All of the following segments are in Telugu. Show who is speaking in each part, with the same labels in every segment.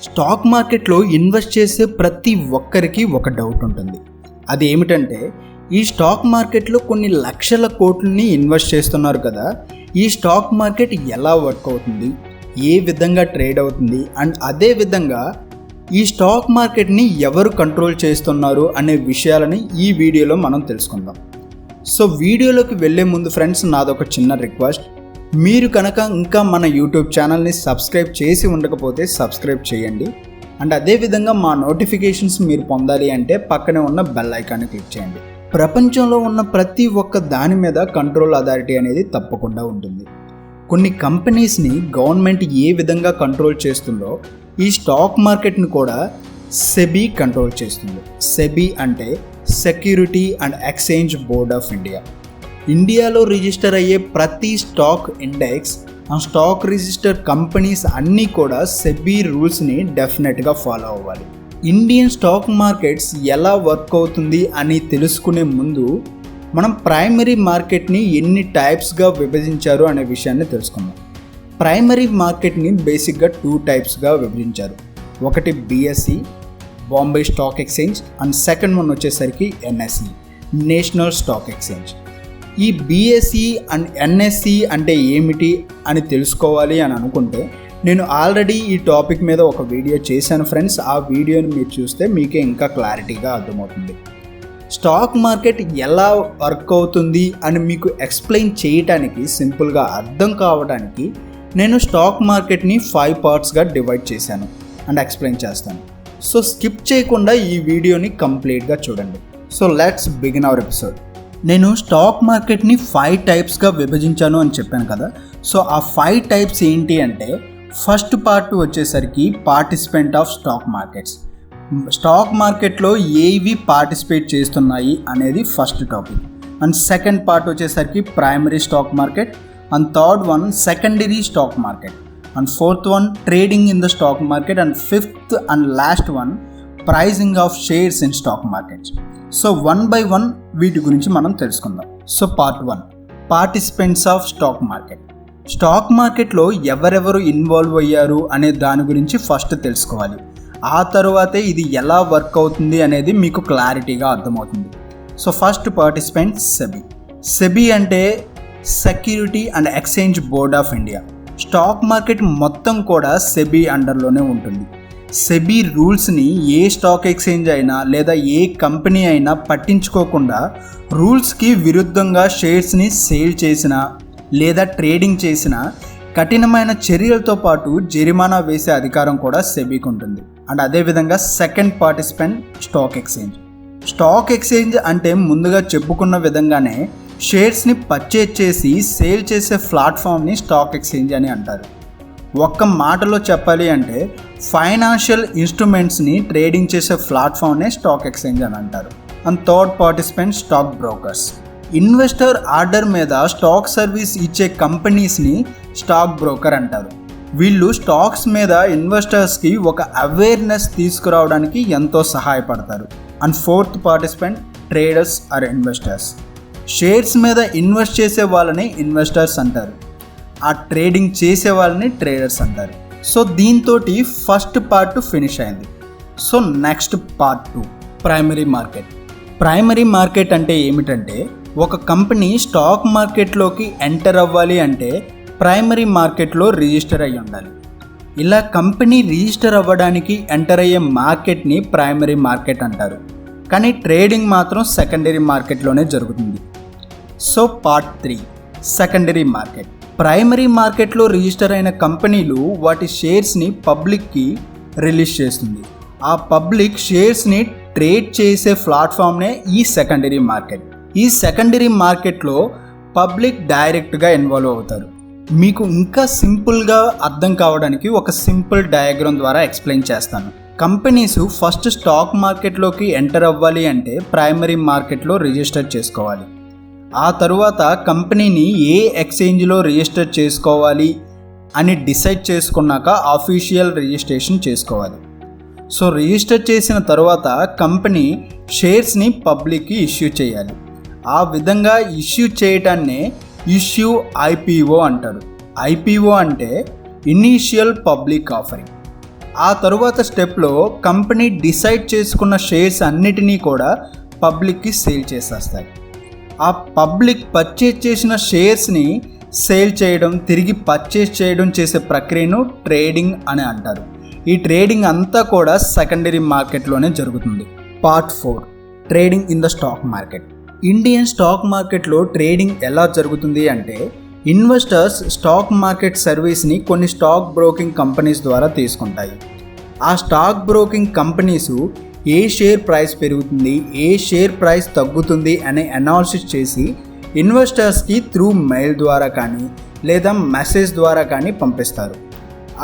Speaker 1: స్టాక్ మార్కెట్లో ఇన్వెస్ట్ చేసే ప్రతి ఒక్కరికి ఒక డౌట్ ఉంటుంది. అది ఏమిటంటే, ఈ స్టాక్ మార్కెట్లో కొన్ని లక్షల కోట్లని ఇన్వెస్ట్ చేస్తున్నారు కదా, ఈ స్టాక్ మార్కెట్ ఎలా వర్క్ అవుతుంది, ఏ విధంగా ట్రేడ్ అవుతుంది, అండ్ అదే విధంగా ఈ స్టాక్ మార్కెట్ని ఎవరు కంట్రోల్ చేస్తున్నారు అనే విషయాలని ఈ వీడియోలో మనం తెలుసుకుందాం. సో వీడియోలోకి వెళ్ళే ముందు ఫ్రెండ్స్, నాదొక చిన్న రిక్వెస్ట్. మీరు కనుక ఇంకా మన యూట్యూబ్ ఛానల్ని సబ్స్క్రైబ్ చేసి ఉండకపోతే సబ్స్క్రైబ్ చేయండి. అండ్ అదేవిధంగా మా నోటిఫికేషన్స్ మీరు పొందాలి అంటే పక్కనే ఉన్న బెల్ ఐకాన్ని క్లిక్ చేయండి. ప్రపంచంలో ఉన్న ప్రతి ఒక్క దాని మీద కంట్రోల్ అథారిటీ అనేది తప్పకుండా ఉంటుంది. కొన్ని కంపెనీస్ని గవర్నమెంట్ ఏ విధంగా కంట్రోల్ చేస్తుందో ఈ స్టాక్ మార్కెట్ని కూడా సెబీ కంట్రోల్ చేస్తుంది. సెబీ అంటే security and exchange board of India. ఇండియాలో రిజిస్టర్ అయ్యే ప్రతి స్టాక్ ఇండెక్స్, ఆ స్టాక్ రిజిస్టర్ కంపెనీస్ అన్నీ కూడా సెబీ రూల్స్ని డెఫినెట్గా ఫాలో అవ్వాలి. ఇండియన్ స్టాక్ మార్కెట్స్ ఎలా వర్క్ అవుతుంది అని తెలుసుకునే ముందు మనం ప్రైమరీ మార్కెట్ని ఎన్ని టైప్స్గా విభజించారు అనే విషయాన్ని తెలుసుకుందాం. ప్రైమరీ మార్కెట్ని బేసిక్గా 2 టైప్స్గా విభజించారు. ఒకటి BSc, Bombay stock exchange, and second one వచ్చేసరికి ఎన్ఎస్సి, నేషనల్ స్టాక్ ఎక్స్చేంజ్. ఈ బిఎస్సి అండ్ ఎన్ఎస్సి అంటే ఏమిటి అని తెలుసుకోవాలి అని అనుకుంటే నేను ఆల్రెడీ ఈ టాపిక్ మీద ఒక వీడియో చేశాను ఫ్రెండ్స్. ఆ వీడియోని మీరు చూస్తే మీకే ఇంకా క్లారిటీగా అర్థమవుతుంది. స్టాక్ మార్కెట్ ఎలా వర్క్ అవుతుంది అని మీకు ఎక్స్ప్లెయిన్ చేయడానికి, సింపుల్గా అర్థం కావడానికి నేను స్టాక్ మార్కెట్ని 5 పార్ట్స్గా డివైడ్ చేశాను అండ్ ఎక్స్ప్లెయిన్ చేస్తాను. సో స్కిప్ చేయకుండా ఈ వీడియోని కంప్లీట్గా చూడండి. So let's begin our episode. నేను స్టాక్ మార్కెట్ని 5 టైప్స్గా విభజించాను అని చెప్పాను కదా. సో ఆ 5 టైప్స్ ఏంటి అంటే, ఫస్ట్ పార్ట్ వచ్చేసరికి participant of stock markets. Stock మార్కెట్లో ఏవి పార్టిసిపేట్ చేస్తున్నాయి అనేది first topic. And second part వచ్చేసరికి primary stock market. And third one secondary stock market. And fourth one trading in the stock market. And fifth and last one pricing of shares in stock markets. So 1 by 1 వీటి గురించి మనం తెలుసుకుందాం. So part 1, participants of stock market. Stock మార్కెట్లో ఎవరెవరు ఇన్వాల్వ్ అయ్యారు అనే దాని గురించి ఫస్ట్ తెలుసుకోవాలి. ఆ తర్వాతే ఇది ఎలా వర్క్ అవుతుంది అనేది మీకు క్లారిటీగా అర్థమవుతుంది. So first participant SEBI. SEBI అంటే security and exchange board of India. Stock market మొత్తం కూడా సెబీ అండర్లోనే ఉంటుంది. సెబీ రూల్స్ని ఏ స్టాక్ ఎక్స్చేంజ్ అయినా లేదా ఏ కంపెనీ అయినా పట్టించుకోకుండా రూల్స్కి విరుద్ధంగా షేర్స్ని సేల్ చేసినా లేదా ట్రేడింగ్ చేసినా కఠినమైన చర్యలతో పాటు జరిమానా వేసే అధికారం కూడా సెబీకి ఉంటుంది. అండ్ అదేవిధంగా second participant stock exchange. Stock exchange అంటే ముందుగా చెప్పుకున్న విధంగానే షేర్స్ని పర్చేజ్ చేసి సేల్ చేసే ప్లాట్ఫామ్ని స్టాక్ ఎక్స్చేంజ్ అని అంటారు. ఒక్క మాటలో చెప్పాలి అంటే ఫైనాన్షియల్ ఇన్స్ట్రుమెంట్స్ని ట్రేడింగ్ చేసే ప్లాట్ఫామ్నే స్టాక్ ఎక్స్చేంజ్ అని అంటారు. And third participant stock brokers. Investor order మీద స్టాక్ సర్వీస్ ఇచ్చే కంపెనీస్ని స్టాక్ బ్రోకర్ అంటారు. వీళ్ళు స్టాక్స్ మీద ఇన్వెస్టర్స్కి ఒక అవేర్నెస్ తీసుకురావడానికి ఎంతో సహాయపడతారు. And fourth participant traders or investors. Shares మీద ఇన్వెస్ట్ చేసే వాళ్ళని ఇన్వెస్టర్స్ అంటారు. ఆ ట్రేడింగ్ చేసే వాళ్ళని ట్రేడర్స్ అంటారు. సో దీంతో ఫస్ట్ పార్ట్ ఫినిష్ అయింది. So next part 2, primary market. Primary market అంటే ఏమిటంటే, ఒక కంపెనీ స్టాక్ మార్కెట్లోకి ఎంటర్ అవ్వాలి అంటే ప్రైమరీ మార్కెట్లో రిజిస్టర్ అయ్యి ఉండాలి. ఇలా కంపెనీ రిజిస్టర్ అవ్వడానికి ఎంటర్ అయ్యే మార్కెట్ని ప్రైమరీ మార్కెట్ అంటారు. కానీ ట్రేడింగ్ మాత్రం సెకండరీ మార్కెట్లోనే జరుగుతుంది. So part 3, secondary market. Primary మార్కెట్లో రిజిస్టర్ అయిన కంపెనీలు వాటి షేర్స్ని పబ్లిక్కి రిలీజ్ చేస్తుంది. ఆ పబ్లిక్ షేర్స్ని ట్రేడ్ చేసే ప్లాట్ఫామ్నే ఈ సెకండరీ మార్కెట్. ఈ సెకండరీ మార్కెట్లో పబ్లిక్ డైరెక్ట్గా ఇన్వాల్వ్ అవుతారు. మీకు ఇంకా సింపుల్గా అర్థం కావడానికి ఒక సింపుల్ డయాగ్రామ్ ద్వారా ఎక్స్ప్లెయిన్ చేస్తాను. కంపెనీస్ ఫస్ట్ స్టాక్ మార్కెట్లోకి ఎంటర్ అవ్వాలి అంటే ప్రైమరీ మార్కెట్లో రిజిస్టర్ చేసుకోవాలి. ఆ తరువాత కంపెనీని ఏ ఎక్స్చేంజ్లో రిజిస్టర్ చేసుకోవాలి అని డిసైడ్ చేసుకున్నాక ఆఫీషియల్ రిజిస్ట్రేషన్ చేసుకోవాలి. సో రిజిస్టర్ చేసిన తర్వాత కంపెనీ షేర్స్ని పబ్లిక్కి ఇష్యూ చేయాలి. ఆ విధంగా ఇష్యూ చేయటాన్నే ఇష్యూ ఐపీఓ అంటారు. ఐపీఓ అంటే ఇనీషియల్ పబ్లిక్ ఆఫరింగ్. ఆ తరువాత స్టెప్లో కంపెనీ డిసైడ్ చేసుకున్న షేర్స్ అన్నిటినీ కూడా పబ్లిక్కి సేల్ చేసేస్తాయి. ఆ పబ్లిక్ పర్చేజ్ చేసిన షేర్స్ని సేల్ చేయడం, తిరిగి పర్చేజ్ చేయడం చేసే ప్రక్రియను ట్రేడింగ్ అని అంటారు. ఈ ట్రేడింగ్ అంతా కూడా సెకండరీ మార్కెట్లోనే జరుగుతుంది. Part 4, trading in the stock market. Indian stock మార్కెట్లో ట్రేడింగ్ ఎలా జరుగుతుంది అంటే, ఇన్వెస్టర్స్ స్టాక్ మార్కెట్ సర్వీస్ని కొన్ని స్టాక్ బ్రోకింగ్ కంపెనీస్ ద్వారా తీసుకుంటాయి. ఆ స్టాక్ బ్రోకింగ్ కంపెనీసు ఏ షేర్ ప్రైస్ పెరుగుతుంది, ఏ షేర్ ప్రైస్ తగ్గుతుంది అనే అనాలిసిస్ చేసి ఇన్వెస్టర్స్కి త్రూ మెయిల్ ద్వారా కానీ లేదా మెసేజ్ ద్వారా కానీ పంపిస్తారు.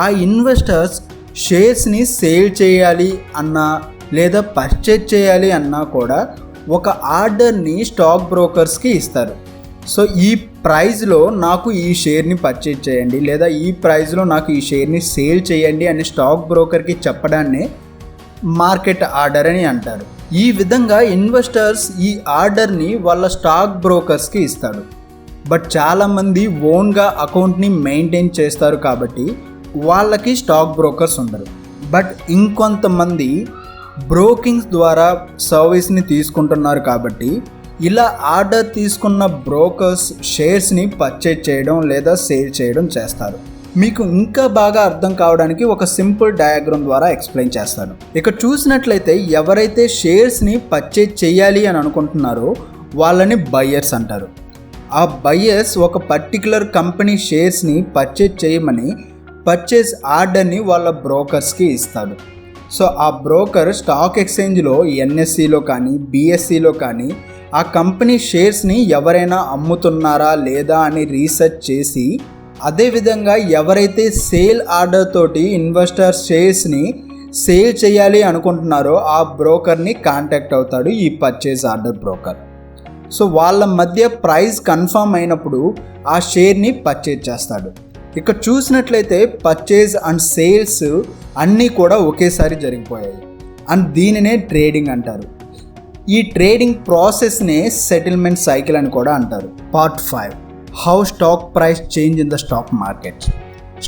Speaker 1: ఆ ఇన్వెస్టర్స్ షేర్స్ని సేల్ చేయాలి అన్నా లేదా పర్చేజ్ చేయాలి అన్నా కూడా ఒక ఆర్డర్ని స్టాక్ బ్రోకర్స్కి ఇస్తారు. సో ఈ ప్రైస్లో నాకు ఈ షేర్ని పర్చేజ్ చేయండి లేదా ఈ ప్రైస్లో నాకు ఈ షేర్ని సేల్ చేయండి అని స్టాక్ బ్రోకర్కి చెప్పడాన్ని మార్కెట్ ఆర్డర్ అని అంటారు. ఈ విధంగా ఇన్వెస్టర్స్ ఈ ఆర్డర్ని వాళ్ళ స్టాక్ బ్రోకర్స్కి ఇస్తాడు. బట్ చాలామంది ఓన్గా అకౌంట్ని మెయింటైన్ చేస్తారు కాబట్టి వాళ్ళకి స్టాక్ బ్రోకర్స్ ఉండరు. బట్ ఇంకొంతమంది బ్రోకింగ్స్ ద్వారా సర్వీస్ని తీసుకుంటున్నారు కాబట్టి ఇలా ఆర్డర్ తీసుకున్న బ్రోకర్స్ షేర్స్ని పర్చేజ్ చేయడం లేదా సేల్ చేయడం చేస్తారు. మీకు ఇంకా బాగా అర్థం కావడానికి ఒక సింపుల్ డయాగ్రామ్ ద్వారా ఎక్స్ప్లెయిన్ చేస్తాను. ఇక్కడ చూసినట్లయితే ఎవరైతే షేర్స్ని పర్చేజ్ చేయాలి అని అనుకుంటున్నారో వాళ్ళని బయ్యర్స్ అంటారు. ఆ బయ్యర్స్ ఒక పర్టికులర్ కంపెనీ షేర్స్ని పర్చేజ్ చేయమని పర్చేజ్ ఆర్డర్ని వాళ్ళ బ్రోకర్స్కి ఇస్తాడు. సో ఆ బ్రోకర్ స్టాక్ ఎక్స్చేంజ్లో ఎన్ఎస్సిలో కానీ బిఎస్సిలో కానీ ఆ కంపెనీ షేర్స్ని ఎవరైనా అమ్ముతున్నారా లేదా అని రీసెర్చ్ చేసి, అదేవిధంగా ఎవరైతే సేల్ ఆర్డర్ తోటి ఇన్వెస్టర్ షేర్స్ని సేల్ చేయాలి అనుకుంటున్నారో ఆ బ్రోకర్ని కాంటాక్ట్ అవుతాడు ఈ పర్చేజ్ ఆర్డర్ బ్రోకర్. సో వాళ్ళ మధ్య ప్రైస్ కన్ఫర్మ్ అయినప్పుడు ఆ షేర్ని పర్చేజ్ చేస్తాడు. ఇక్కడ చూసినట్లయితే పర్చేజ్ అండ్ సేల్స్ అన్నీ కూడా ఒకేసారి జరిగిపోయాయి అండ్ దీనినే ట్రేడింగ్ అంటారు. ఈ ట్రేడింగ్ ప్రాసెస్నే సెటిల్మెంట్ సైకిల్ అని కూడా అంటారు. Part 5, how stock price change in the stock market.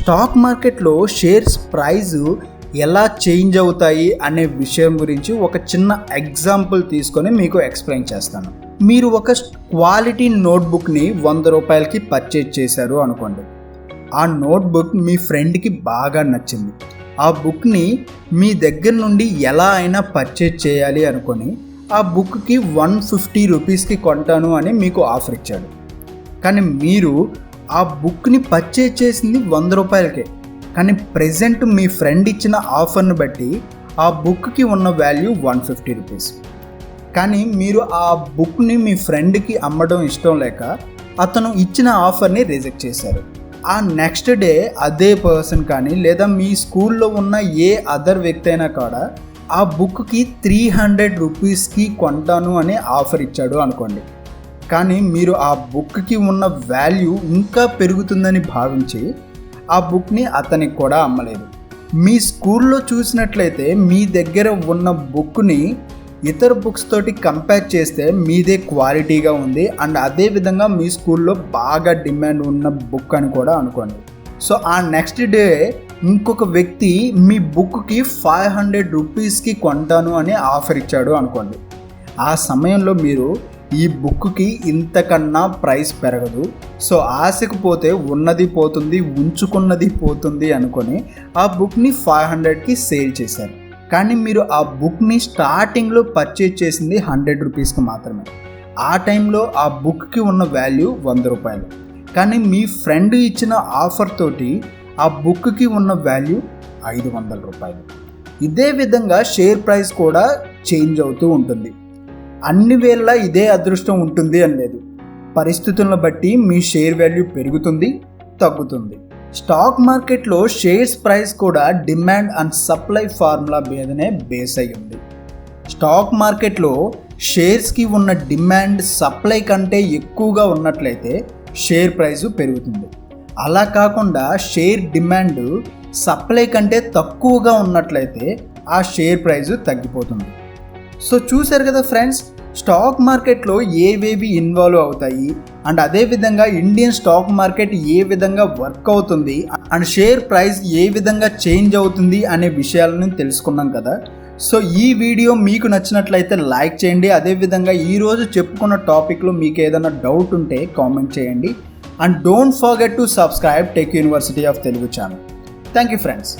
Speaker 1: Stock మార్కెట్లో షేర్స్ ప్రైజు ఎలా చేంజ్ అవుతాయి అనే విషయం గురించి ఒక చిన్న ఎగ్జాంపుల్ తీసుకొని మీకు ఎక్స్ప్లెయిన్ చేస్తాను. మీరు ఒక క్వాలిటీ నోట్బుక్ని 100 రూపాయలకి పర్చేజ్ చేశారు అనుకోండి. ఆ నోట్బుక్ మీ ఫ్రెండ్కి బాగా నచ్చింది. ఆ బుక్ని మీ దగ్గర నుండి ఎలా అయినా పర్చేజ్ చేయాలి అనుకొని ఆ బుక్కి 150 రూపీస్కి కొంటాను అని మీకు ఆఫర్ ఇచ్చాడు. కానీ మీరు ఆ బుక్ని పర్చేజ్ చేసింది 100 రూపాయలకే. కానీ ప్రెజెంట్ మీ ఫ్రెండ్ ఇచ్చిన ఆఫర్ను బట్టి ఆ బుక్కి ఉన్న వాల్యూ 150 రూపీస్. కానీ మీరు ఆ బుక్ని మీ ఫ్రెండ్కి అమ్మడం ఇష్టం లేక అతను ఇచ్చిన ఆఫర్ని రిజెక్ట్ చేశారు. ఆ నెక్స్ట్ డే అదే పర్సన్ కానీ లేదా మీ స్కూల్లో ఉన్న ఏ అదర్ వ్యక్తి అయినా కూడా ఆ బుక్కి 300 రూపీస్కి కొంటాను అని ఆఫర్ ఇచ్చాడు అనుకోండి. కానీ మీరు ఆ బుక్కి ఉన్న వాల్యూ ఇంకా పెరుగుతుందని భావించి ఆ బుక్ని అతనికి కూడా అమ్మలేదు. మీ స్కూల్లో చూసినట్లయితే మీ దగ్గర ఉన్న బుక్ని ఇతర బుక్స్ తోటి కంపేర్ చేస్తే మీదే క్వాలిటీగా ఉంది అండ్ అదేవిధంగా మీ స్కూల్లో బాగా డిమాండ్ ఉన్న బుక్ అని కూడా అనుకోండి. సో ఆ నెక్స్ట్ డే ఇంకొక వ్యక్తి మీ బుక్కి 500 రూపీస్కి కొంటాను అని ఆఫర్ ఇచ్చాడు అనుకోండి. ఆ సమయంలో మీరు ఈ బుక్కి ఇంతకన్నా ప్రైస్ పెరగదు, సో ఆశకు పోతే ఉన్నది పోతుంది, ఉంచుకున్నది పోతుంది అనుకొని ఆ బుక్ని 500కి సేల్ చేశారు. కానీ మీరు ఆ బుక్ని స్టార్టింగ్లో పర్చేజ్ చేసింది 100 రూపీస్కి మాత్రమే. ఆ టైంలో ఆ బుక్కి ఉన్న వాల్యూ 100 రూపాయలు. కానీ మీ ఫ్రెండ్ ఇచ్చిన ఆఫర్ తోటి ఆ బుక్కి ఉన్న వాల్యూ 500 రూపాయలు. ఇదే విధంగా షేర్ ప్రైస్ కూడా చేంజ్ అవుతూ ఉంటుంది. అన్ని వేళలా ఇదే అదృష్టం ఉంటుంది అని లేదు. పరిస్థితులను బట్టి మీ షేర్ వాల్యూ పెరుగుతుంది, తగ్గుతుంది. స్టాక్ మార్కెట్లో షేర్స్ ప్రైస్ కూడా డిమాండ్ అండ్ సప్లై ఫార్ములా మీదనే బేస్ అయి ఉంది. స్టాక్ మార్కెట్లో షేర్స్కి ఉన్న డిమాండ్ సప్లై కంటే ఎక్కువగా ఉన్నట్లయితే షేర్ ప్రైసు పెరుగుతుంది. అలా కాకుండా షేర్ డిమాండ్ సప్లై కంటే తక్కువగా ఉన్నట్లయితే ఆ షేర్ ప్రైసు తగ్గిపోతుంది. సో చూశారు కదా ఫ్రెండ్స్, స్టాక్ మార్కెట్లో ఏవేవి ఇన్వాల్వ్ అవుతాయి అండ్ అదేవిధంగా ఇండియన్ స్టాక్ మార్కెట్ ఏ విధంగా వర్క్ అవుతుంది అండ్ షేర్ ప్రైస్ ఏ విధంగా చేంజ్ అవుతుంది అనే విషయాలను తెలుసుకున్నాం కదా. సో ఈ వీడియో మీకు నచ్చినట్లయితే లైక్ చేయండి. అదేవిధంగా ఈరోజు చెప్పుకున్న టాపిక్లో మీకు ఏదైనా డౌట్ ఉంటే కామెంట్ చేయండి. And don't forget to subscribe tech university of Telugu channel. Thank you friends.